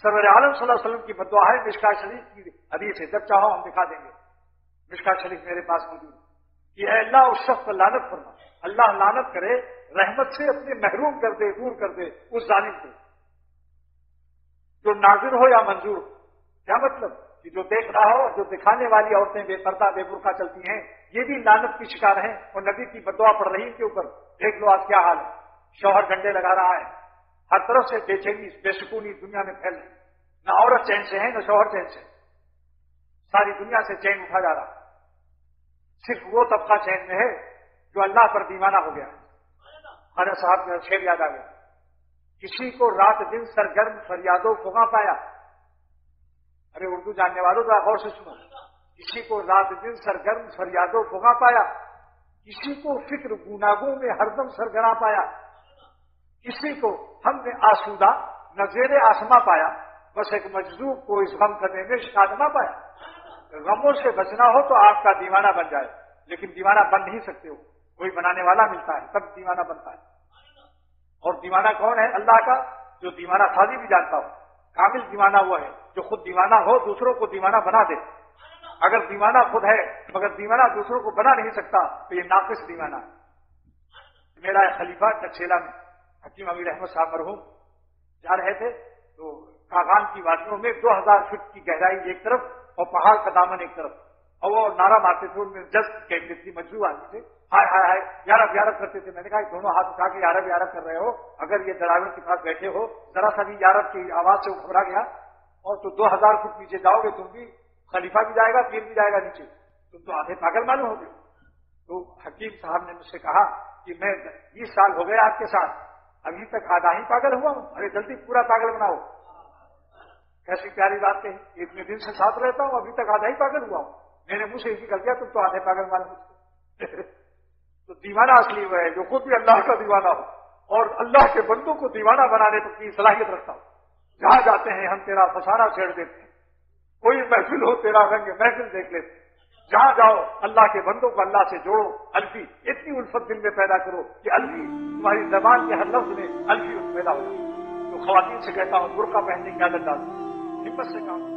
سرور عالم صلی اللہ علیہ وسلم کی بددعا ہے، مشکاۃ شریف کی حدیث ہے، جب چاہو ہم دکھا دیں گے، مشکاۃ شریف میرے پاس موجود ہے کہ اے اللہ اس شخص پر لعنت فرما، اللہ لعنت کرے، رحمت سے اپنے محروم کر دے، دور کر دے اس ظالم کو، جو ناظر ہو یا منظور ہو۔ کیا مطلب کہ جو دیکھ رہا ہو اور جو دکھانے والی عورتیں بے پردہ بے برقع چلتی ہیں یہ بھی لعنت کی شکار ہیں اور نبی کی بددعا پڑ رہی ان کے اوپر۔ دیکھ لو آج کیا حال ہے، شوہر ڈنڈے لگا رہا ہے، ہر طرف سے بے چینی بے سکونی دنیا میں پھیل رہی، نہ عورت چین سے ہے نہ شوہر چین سے، ساری دنیا سے چین اٹھا جا رہا، صرف وہ طبقہ چین میں ہے جو اللہ پر دیوانہ ہو گیا ہے۔ ہمارے صاحب کا شعر یاد آ گیا، کسی کو رات دن سرگرم فریادوں فغاں پایا، ارے اردو جاننے والوں ذرا غور سے سنو، کسی کو رات دن سرگرم فریادوں فغاں پایا، کسی کو فکر گناگوں میں ہردم سرگراں پایا، کسی کو ہم نے آسودہ نظیر آسما پایا، بس ایک مجذوب کو اس غم کرنے میں شادما پایا۔ غموں سے بچنا ہو تو آپ کا دیوانہ بن جائے، لیکن دیوانہ بن نہیں سکتے ہو، کوئی بنانے والا ملتا ہے تب دیوانہ بنتا ہے۔ اور دیوانہ کون ہے؟ اللہ کا، جو دیوانہ سازی بھی جانتا ہو۔ کامل دیوانہ وہ ہے جو خود دیوانہ ہو دوسروں کو دیوانہ بنا دے، اگر دیوانہ خود ہے مگر دیوانہ دوسروں کو بنا نہیں سکتا تو یہ ناقص دیوانہ ہے۔ میرا ایک خلیفہ ٹکسیلا میں حکیم امیر احمد صاحب مرحوم جا رہے تھے تو کاغان کی وادیوں میں 2000 فٹ کی گہرائی ایک طرف اور پہاڑ کا دامن ایک طرف، اور وہ نعرہ مارتے تھے، ان میں جذب کہتے تھے، مجبور آدمی تھے، ہائے ہائے ہائے یارب یارب کرتے تھے۔ میں نے کہا دونوں ہاتھ اٹھا کے یارب یارب کر رہے ہو، اگر یہ ڈرائیور کے پاس بیٹھے ہو ذرا سا بھی یارب کی آواز سے گھبرا گیا اور تو 2000 فٹ نیچے جاؤ گے، تم بھی، خلیفہ بھی جائے گا، پیر بھی جائے گا نیچے، تم تو آدھے پاگل معلوم ہو گئے۔ تو حکیم صاحب نے مجھ سے کہا کہ میں 20 سال ہو گئے آپ کے ساتھ، ابھی تک آدھا ہی پاگل ہوا ہوں، ارے جلدی پورا پاگل بناؤ۔ کیسی پیاری بات ہے، اتنے دن سے ساتھ رہتا ہوں ابھی تک آدھا ہی پاگل ہوا ہوں، میں نے منہ سے اسی کر دیا تم تو آدھے پاگل معلوم ہو۔ تو دیوانہ اصلی وہ ہے جو خود بھی اللہ کا دیوانہ ہو اور اللہ کے بندوں کو دیوانہ بنانے کی صلاحیت رکھتا ہو۔ جہاں جاتے ہیں ہم تیرا فسانہ چھیڑ دیتے ہیں، کوئی محفل ہو تیرا رنگ محفل دیکھ لیتے ہیں، جہاں جاؤ اللہ کے بندوں کو اللہ سے جوڑو، الفی اتنی الفت دل میں پیدا کرو کہ الفی تمہاری زبان کے ہر لفظ میں الفی پیدا ہو جائے۔ تو خواتین سے کہتا ہوں برقع پہننے کی عادت ڈالو، ہمت سے کام